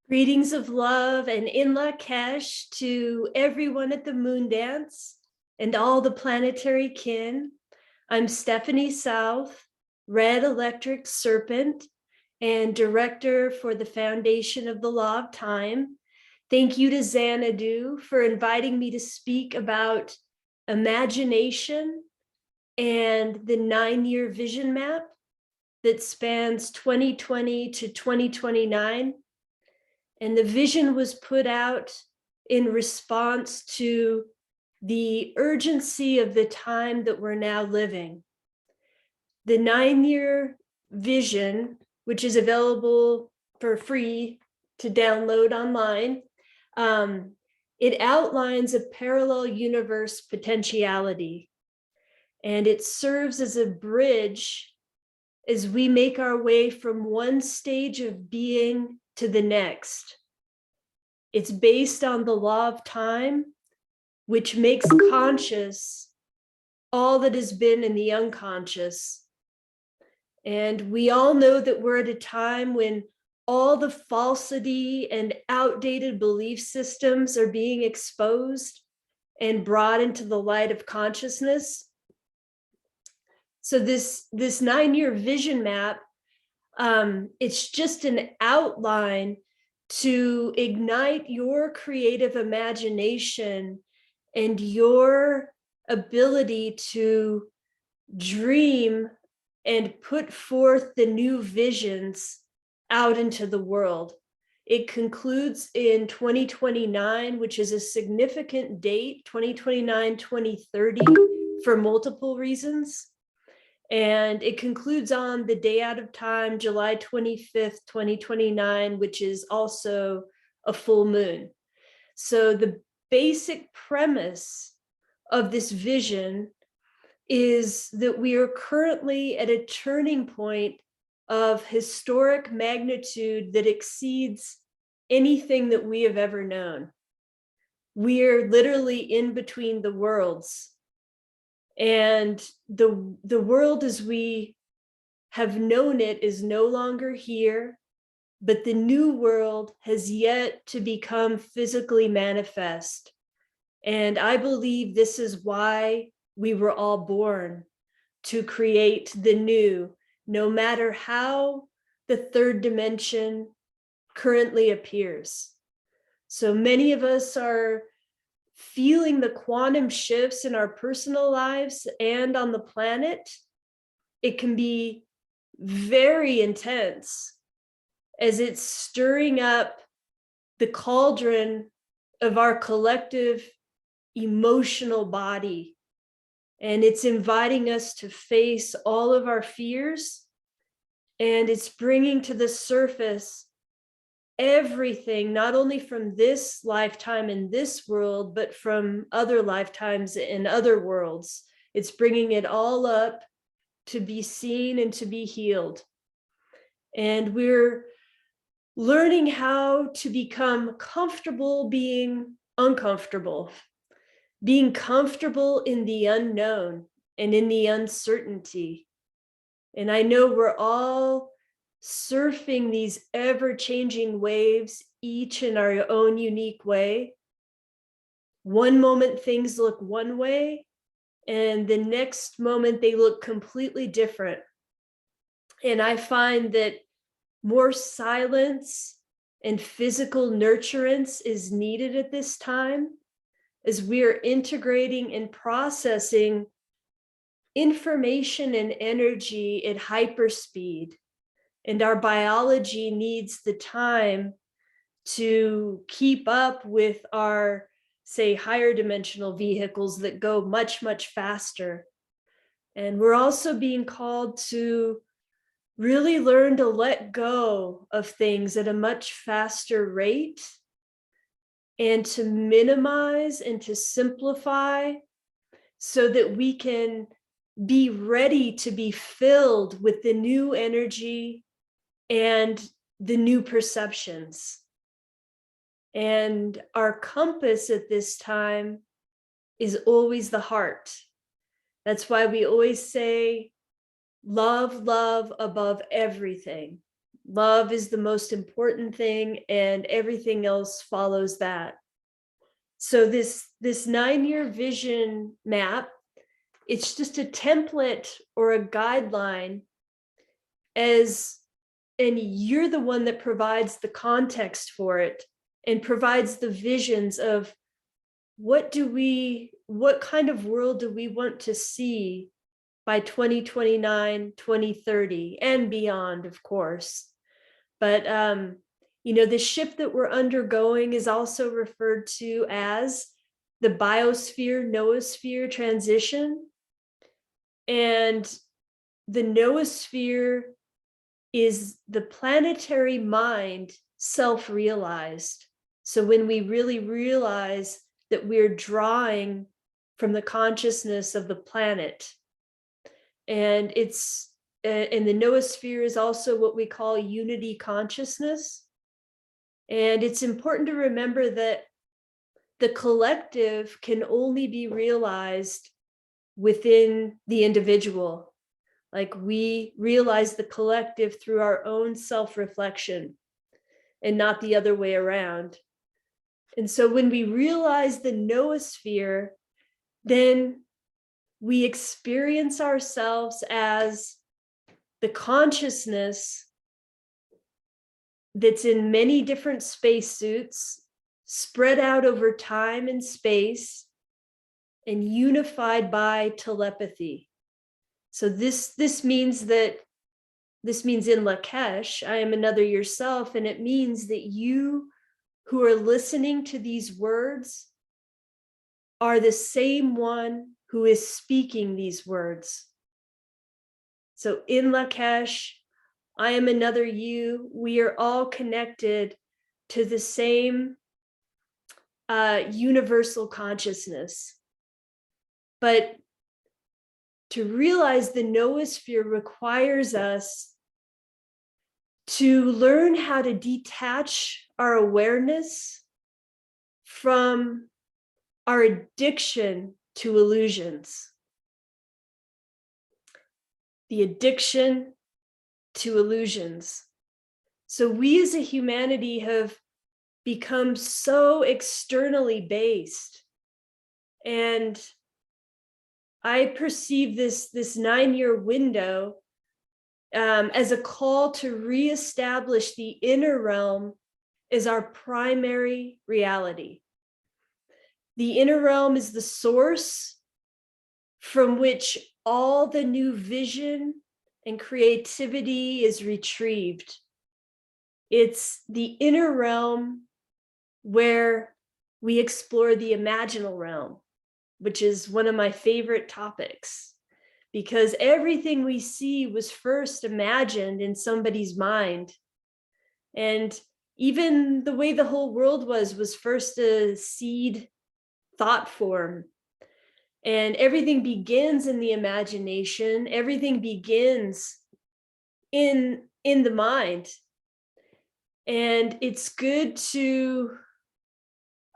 Greetings of love and in Lakesh to everyone at the moondance and all the planetary kin. I'm Stephanie South, Red Electric Serpent and director for the Foundation of the Law of Time. Thank you to Xanadu for inviting me to speak about imagination and the 9-year vision map that spans 2020 to 2029. And the vision was put out in response to the urgency of the time that we're now living. The 9-year vision, which is available for free to download online, it outlines a parallel universe potentiality, and it serves as a bridge as we make our way from one stage of being to the next. It's based on the law of time, which makes conscious all that has been in the unconscious. And we all know that we're at a time when all the falsity and outdated belief systems are being exposed and brought into the light of consciousness. So this 9-year vision map, it's just an outline to ignite your creative imagination and your ability to dream and put forth the new visions out into the world. It concludes in 2029, which is a significant date, 2029, 2030, for multiple reasons. And it concludes on the day out of time, July 25th, 2029, which is also a full moon. So the basic premise of this vision is that we are currently at a turning point of historic magnitude that exceeds anything that we have ever known. We are literally in between the worlds. And the world as we have known it is no longer here, but the new world has yet to become physically manifest. And I believe this is why we were all born, to create the new, no matter how the third dimension currently appears. So many of us are feeling the quantum shifts in our personal lives and on the planet. It can be very intense as it's stirring up the cauldron of our collective emotional body. And it's inviting us to face all of our fears, and it's bringing to the surface everything, not only from this lifetime in this world, but from other lifetimes in other worlds. It's bringing it all up to be seen and to be healed. And we're learning how to become comfortable being uncomfortable, being comfortable in the unknown and in the uncertainty. And I know we're all surfing these ever-changing waves, each in our own unique way. One moment things look one way, and the next moment they look completely different. And I find that more silence and physical nurturance is needed at this time, as we are integrating and processing information and energy at hyperspeed. And our biology needs the time to keep up with our, say, higher dimensional vehicles that go much, much faster. And we're also being called to really learn to let go of things at a much faster rate, and to minimize and to simplify so that we can be ready to be filled with the new energy and the new perceptions. And our compass at this time is always the heart. That's why we always say, love, love above everything. Love is the most important thing, and everything else follows that. So this 9-year vision map, it's just a template or a guideline, and you're the one that provides the context for it and provides the visions of what kind of world do we want to see by 2029, 2030, and beyond, of course. But the shift that we're undergoing is also referred to as the biosphere noosphere transition. And the noosphere is the planetary mind self-realized. So when we really realize that we're drawing from the consciousness of the planet, and the noosphere is also what we call unity consciousness. And it's important to remember that the collective can only be realized within the individual. Like, we realize the collective through our own self-reflection and not the other way around. And so when we realize the noosphere, then we experience ourselves as the consciousness that's in many different spacesuits, spread out over time and space, and unified by telepathy. So this means in Lakesh, I am another yourself, and it means that you who are listening to these words are the same one who is speaking these words. So in Lakesh, I am another you. We are all connected to the same universal consciousness. But to realize the noosphere requires us to learn how to detach our awareness from our addiction to illusions. The addiction to illusions. So we as a humanity have become so externally based. And I perceive this 9-year window as a call to reestablish the inner realm as our primary reality. The inner realm is the source from which all the new vision and creativity is retrieved. It's the inner realm where we explore the imaginal realm, which is one of my favorite topics, because everything we see was first imagined in somebody's mind. And even the way the whole world was first a seed thought form. And everything begins in the imagination. Everything begins in the mind. And it's good to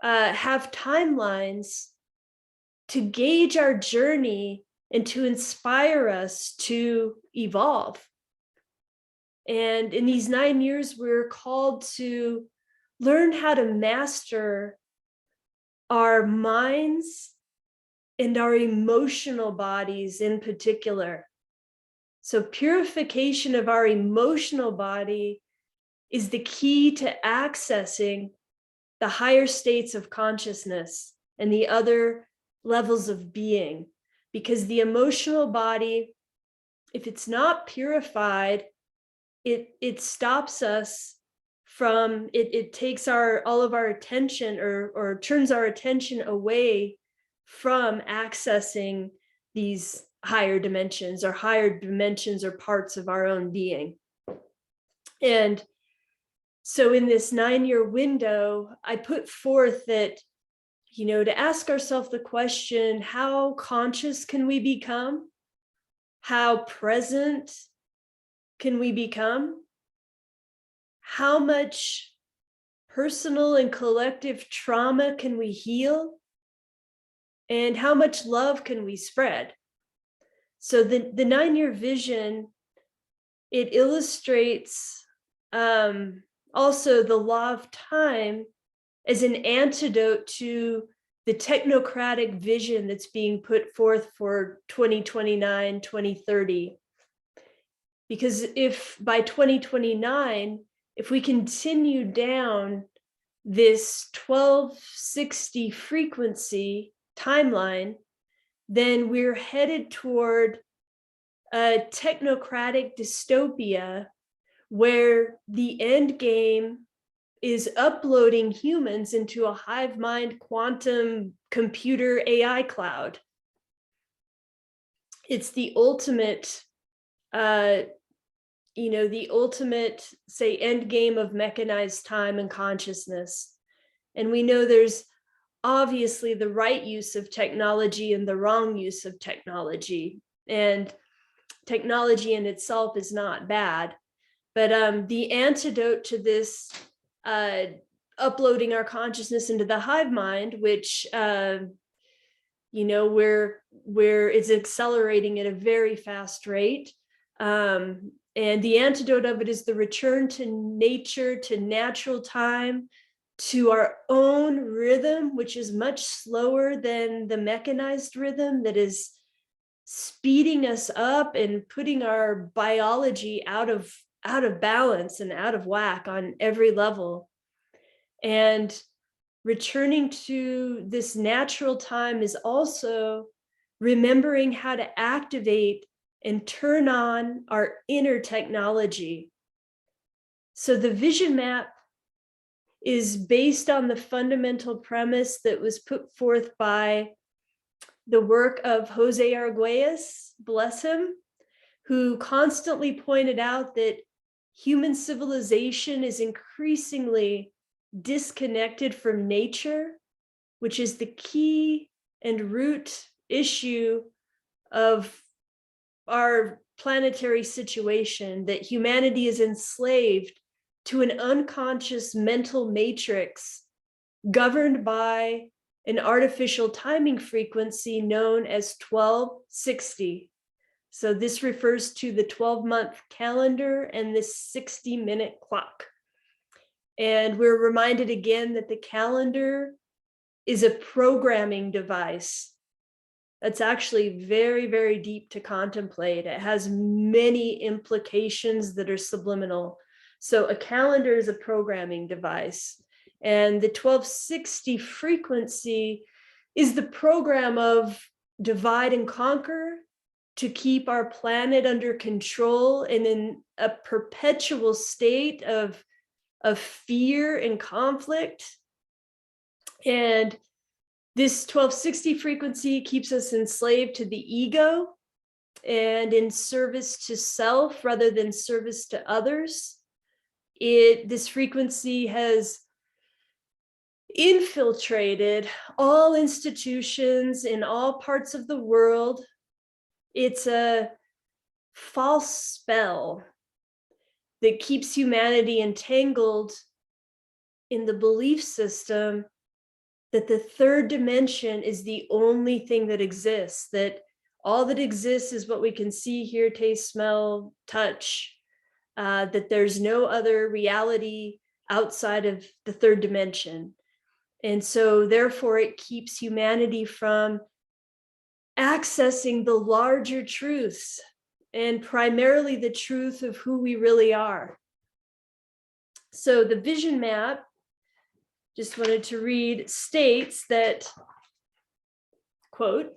have timelines to gauge our journey and to inspire us to evolve. And in these 9 years, we're called to learn how to master our minds and our emotional bodies in particular. So purification of our emotional body is the key to accessing the higher states of consciousness and the other levels of being. Because the emotional body, if it's not purified, it stops us from, it takes all of our attention or turns our attention away from accessing these higher dimensions or parts of our own being. And so in this 9-year window, I put forth that, to ask ourselves the question, how conscious can we become? How present can we become? How much personal and collective trauma can we heal? And how much love can we spread? So the 9-year vision, it illustrates also the law of time as an antidote to the technocratic vision that's being put forth for 2029, 2030. Because if by 2029, if we continue down this 1260 frequency timeline, then we're headed toward a technocratic dystopia where the end game is uploading humans into a hive mind quantum computer AI cloud. It's the ultimate, the ultimate, say, end game of mechanized time and consciousness. And we know there's obviously the right use of technology and the wrong use of technology. And technology in itself is not bad. But the antidote to this uploading our consciousness into the hive mind, which where it's accelerating at a very fast rate. And the antidote of it is the return to nature, to natural time, to our own rhythm, which is much slower than the mechanized rhythm that is speeding us up and putting our biology out of balance and out of whack on every level. And returning to this natural time is also remembering how to activate and turn on our inner technology. So the vision map is based on the fundamental premise that was put forth by the work of Jose Arguelles, bless him, who constantly pointed out that human civilization is increasingly disconnected from nature, which is the key and root issue of our planetary situation, that humanity is enslaved to an unconscious mental matrix governed by an artificial timing frequency known as 1260. So this refers to the 12-month calendar and this 60-minute clock. And we're reminded again that the calendar is a programming device. That's actually very, very deep to contemplate. It has many implications that are subliminal. So a calendar is a programming device. And the 1260 frequency is the program of divide and conquer to keep our planet under control and in a perpetual state of fear and conflict. And this 1260 frequency keeps us enslaved to the ego and in service to self rather than service to others. This frequency has infiltrated all institutions in all parts of the world. It's a false spell that keeps humanity entangled in the belief system that the third dimension is the only thing that exists, that all that exists is what we can see, hear, taste, smell, touch, that there's no other reality outside of the third dimension. And so therefore it keeps humanity from accessing the larger truths, and primarily the truth of who we really are. So the vision map, just wanted to read, states that, quote,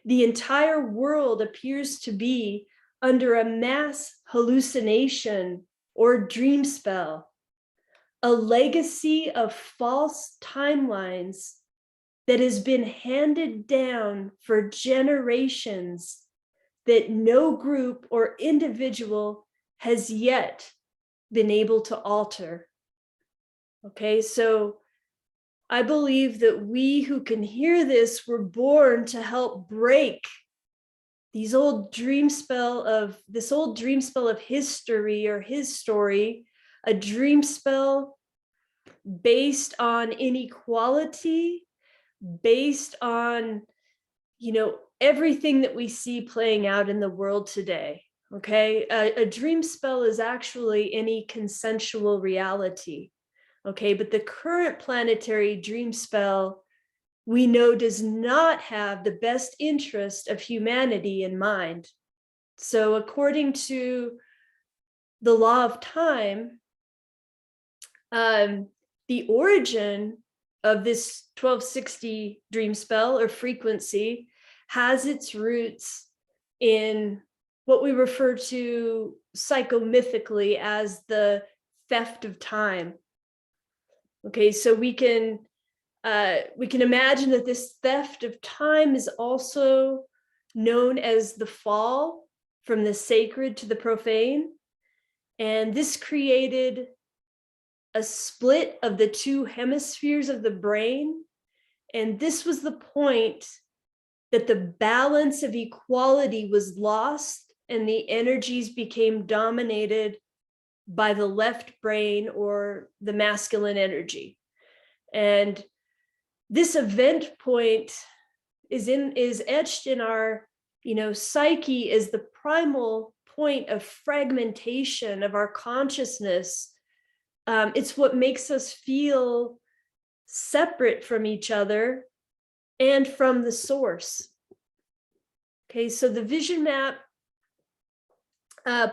the entire world appears to be under a mass hallucination or dream spell, a legacy of false timelines that has been handed down for generations that no group or individual has yet been able to alter. Okay, so I believe that we who can hear this were born to help break this old dream spell of history or his story, a dream spell based on inequality, based on, everything that we see playing out in the world today. Okay, a dream spell is actually any consensual reality. Okay, but the current planetary dream spell we know does not have the best interest of humanity in mind. So according to the law of time, the origin of this 1260 dream spell or frequency has its roots in what we refer to psychomythically as the theft of time. Okay, so we can imagine that this theft of time is also known as the fall from the sacred to the profane. And this created a split of the two hemispheres of the brain. And this was the point that the balance of equality was lost and the energies became dominated by the left brain or the masculine energy. And this event point is etched in our, psyche as the primal point of fragmentation of our consciousness. It's what makes us feel separate from each other and from the source. Okay, so the vision map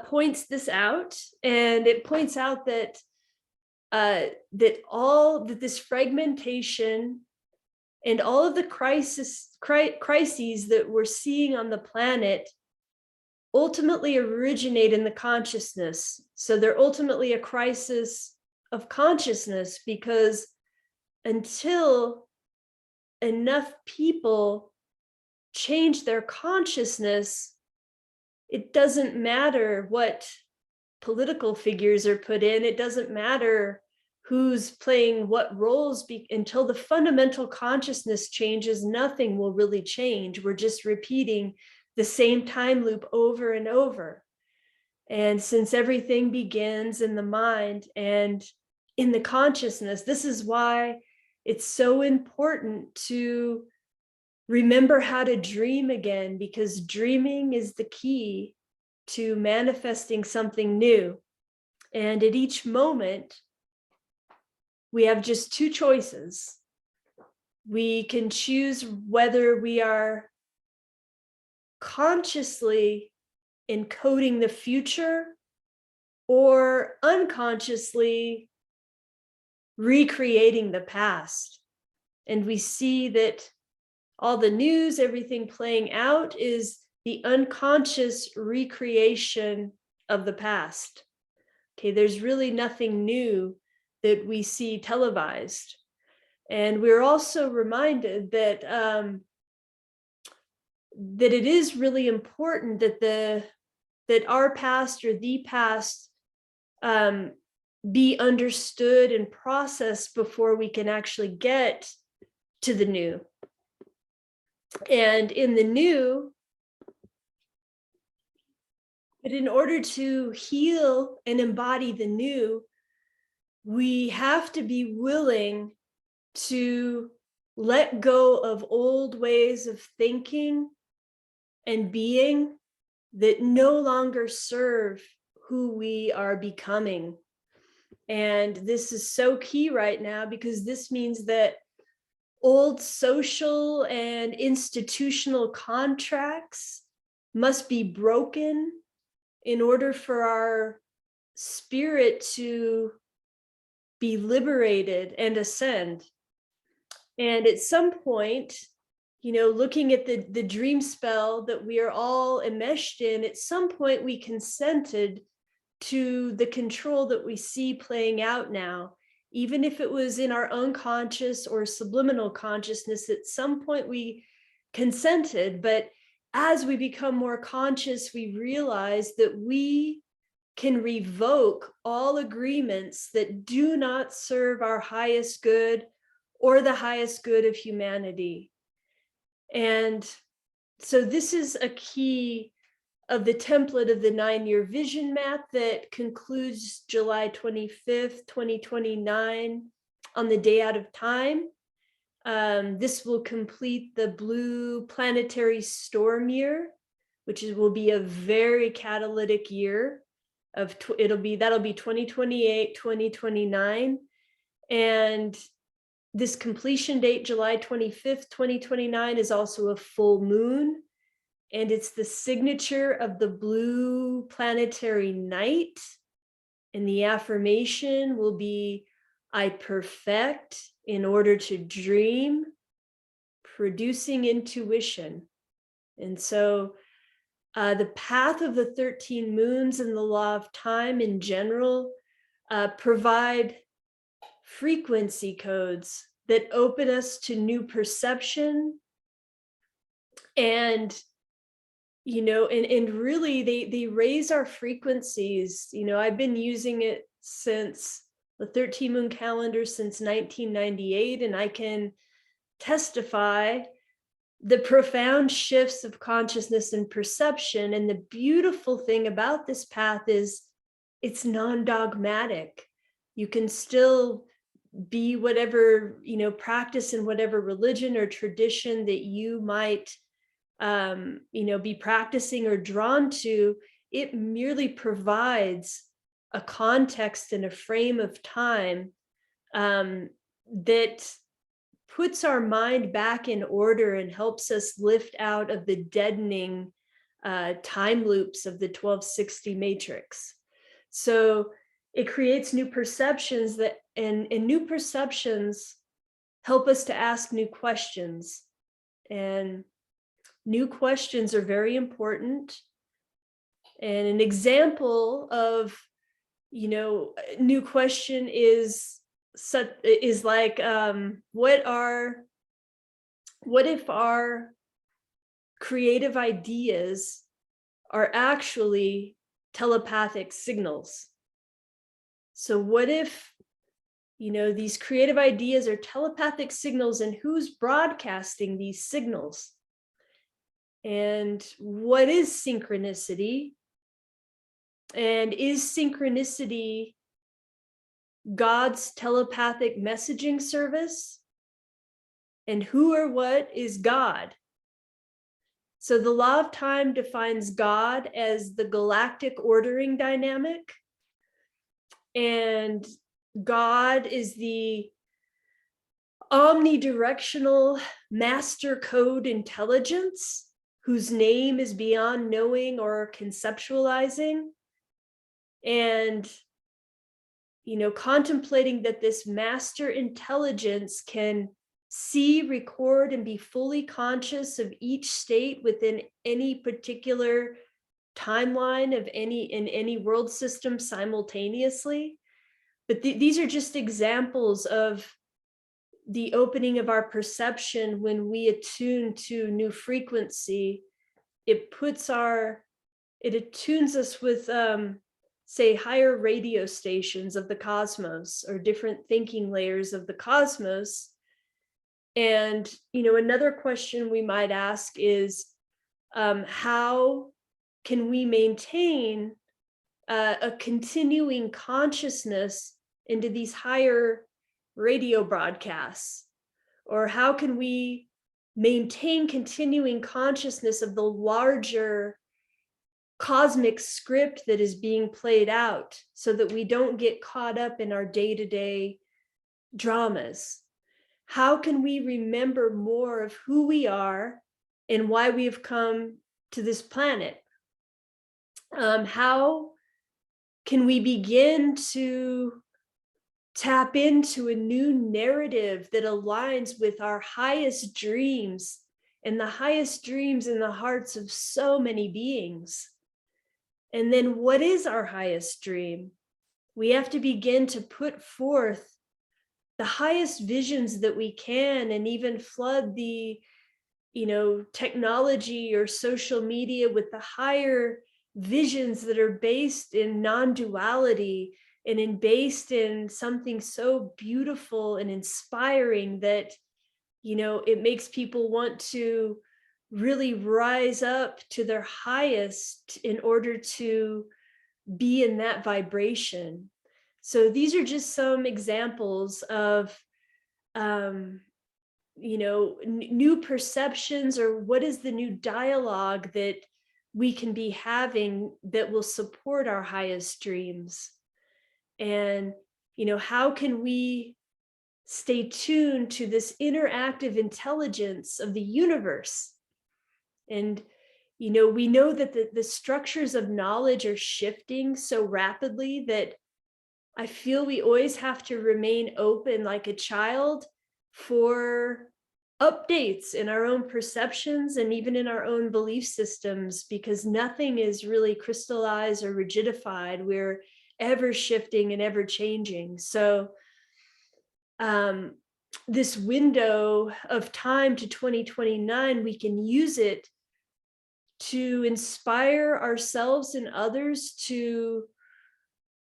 points this out, and it points out that this fragmentation and all of the crises that we're seeing on the planet ultimately originate in the consciousness. So they're ultimately a crisis of consciousness, because until enough people change their consciousness, it doesn't matter what political figures are put in. It doesn't matter who's playing what roles, until the fundamental consciousness changes, nothing will really change. We're just repeating the same time loop over and over. And since everything begins in the mind and in the consciousness, this is why it's so important to remember how to dream again, because dreaming is the key to manifesting something new. And at each moment, we have just two choices. We can choose whether we are consciously encoding the future or unconsciously recreating the past. And we see that all the news, everything playing out, is the unconscious recreation of the past. Okay, there's really nothing new that we see televised. And we're also reminded that that it is really important that our past or the past be understood and processed before we can actually get to the new. And in the new, but in order to heal and embody the new, we have to be willing to let go of old ways of thinking and being that no longer serve who we are becoming. And this is so key right now, because this means that old social and institutional contracts must be broken in order for our spirit to be liberated and ascend. And at some point, looking at the dream spell that we are all enmeshed in, at some point we consented to the control that we see playing out now. Even if it was in our unconscious or subliminal consciousness, at some point we consented. But as we become more conscious, we realize that we can revoke all agreements that do not serve our highest good or the highest good of humanity. And so this is a key of the template of the 9-year vision map that concludes July 25th, 2029 on the day out of time. This will complete the blue planetary storm year, will be a very catalytic year that'll be 2028, 2029. And this completion date, July 25th, 2029, is also a full moon. And it's the signature of the blue planetary night. And the affirmation will be, I perfect in order to dream, producing intuition. And so the path of the 13 moons and the law of time in general provide frequency codes that open us to new perception. And and really they raise our frequencies. I've been using it since the 13 moon calendar since 1998, and I can testify the profound shifts of consciousness and perception. And the beautiful thing about this path is it's non-dogmatic. You can still be whatever, practice in whatever religion or tradition that you might be practicing or drawn to. It merely provides a context and a frame of time that puts our mind back in order and helps us lift out of the deadening time loops of the 1260 matrix. So it creates new perceptions and new perceptions help us to ask new questions. And new questions are very important. And an example of, new question is like, what if our creative ideas are actually telepathic signals? So what if, these creative ideas are telepathic signals, and who's broadcasting these signals? And what is synchronicity? And is synchronicity God's telepathic messaging service? And who or what is God? So the law of time defines God as the galactic ordering dynamic. And God is the omnidirectional master code intelligence whose name is beyond knowing or conceptualizing. And contemplating that this master intelligence can see, record, and be fully conscious of each state within any particular timeline of in any world system simultaneously. But these are just examples of the opening of our perception when we attune to new frequency. It attunes us with say higher radio stations of the cosmos, or different thinking layers of the cosmos. And another question we might ask is, how can we maintain a continuing consciousness into these higher radio broadcasts? Or how can we maintain continuing consciousness of the larger cosmic script that is being played out, so that we don't get caught up in our day-to-day dramas? How can we remember more of who we are and why we have come to this planet? How can we begin to tap into a new narrative that aligns with our highest dreams and the highest dreams in the hearts of so many beings? And then what is our highest dream? We have to begin to put forth the highest visions that we can, and even flood the, technology or social media with the higher visions that are based in non-duality and based in something so beautiful and inspiring that, it makes people want to really rise up to their highest in order to be in that vibration. So these are just some examples of, new perceptions, or what is the new dialogue that we can be having that will support our highest dreams. And, how can we stay tuned to this interactive intelligence of the universe? And, we know that the structures of knowledge are shifting so rapidly that I feel we always have to remain open like a child for updates in our own perceptions and even in our own belief systems, because nothing is really crystallized or rigidified. We're ever shifting and ever changing. So, um, this window of time to 2029, we can use it to inspire ourselves and others to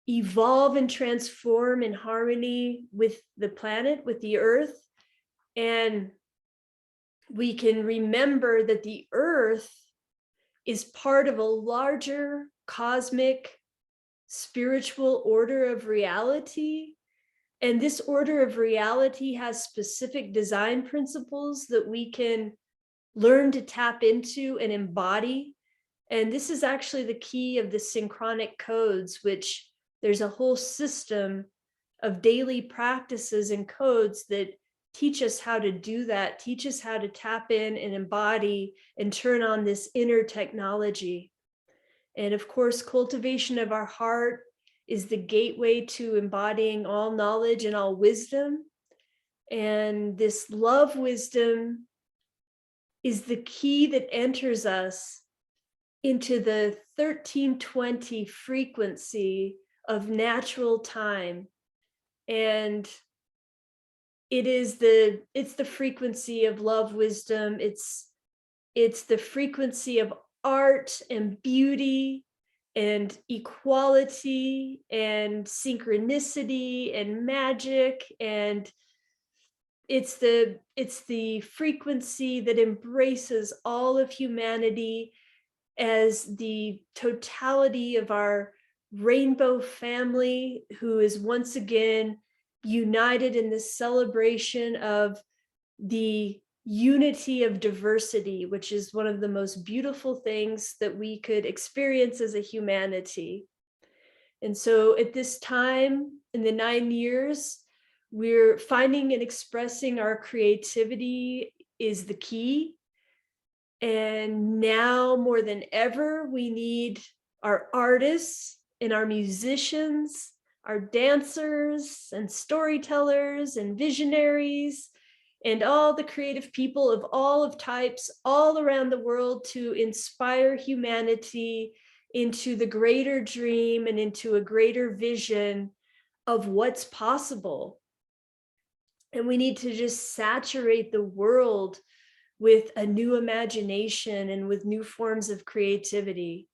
evolve and transform in harmony with the planet, with the earth. And we can remember that the earth is part of a larger cosmic spiritual order of reality. And this order of reality has specific design principles that we can learn to tap into and embody. And this is actually the key of the synchronic codes, which there's a whole system of daily practices and codes that teach us how to do that, teach us how to tap in and embody and turn on this inner technology. And of course, cultivation of our heart is the gateway to embodying all knowledge and all wisdom. And this love wisdom is the key that enters us into the 1320 frequency of natural time. And it's the frequency of love wisdom. It's the frequency of art and beauty and equality and synchronicity and magic. And it's the frequency that embraces all of humanity as the totality of our rainbow family, who is once again united in this celebration of the unity of diversity, which is one of the most beautiful things that we could experience as a humanity. And so at this time, in the 9 years, we're finding and expressing our creativity is the key. And now more than ever, we need our artists and our musicians, our dancers and storytellers and visionaries, and all the creative people of all of types all around the world to inspire humanity into the greater dream and into a greater vision of what's possible. And we need to just saturate the world with a new imagination and with new forms of creativity.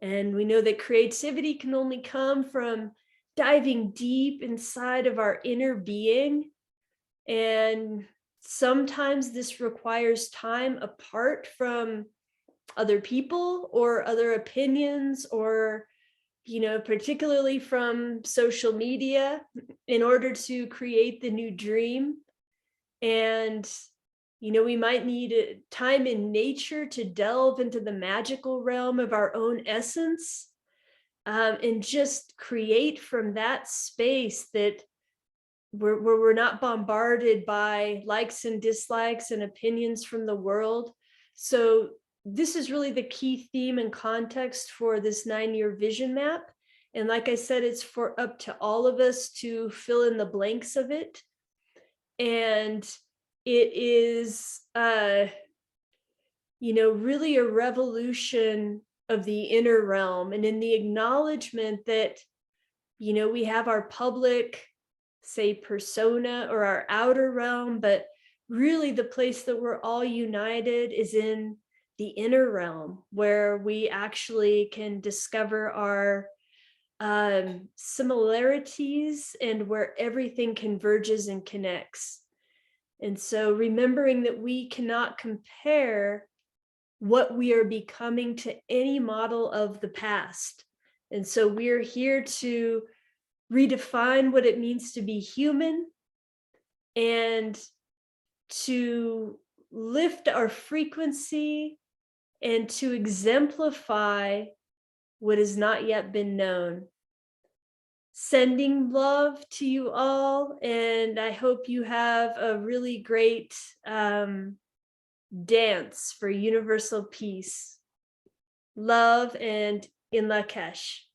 And we know that creativity can only come from diving deep inside of our inner being. And sometimes this requires time apart from other people or other opinions, or particularly from social media, in order to create the new dream. And we might need time in nature to delve into the magical realm of our own essence, and just create from that space that where we're not bombarded by likes and dislikes and opinions from the world. So this is really the key theme and context for this 9-year vision map. And like I said, it's for up to all of us to fill in the blanks of it. And it is, really a revolution of the inner realm, and in the acknowledgement that, we have our public, say, persona or our outer realm, but really the place that we're all united is in the inner realm, where we actually can discover our similarities and where everything converges and connects. And so remembering that we cannot compare what we are becoming to any model of the past. And so we're here to redefine what it means to be human and to lift our frequency and to exemplify what has not yet been known. Sending love to you all, and I hope you have a really great dance for universal peace. Love and in Lakesh.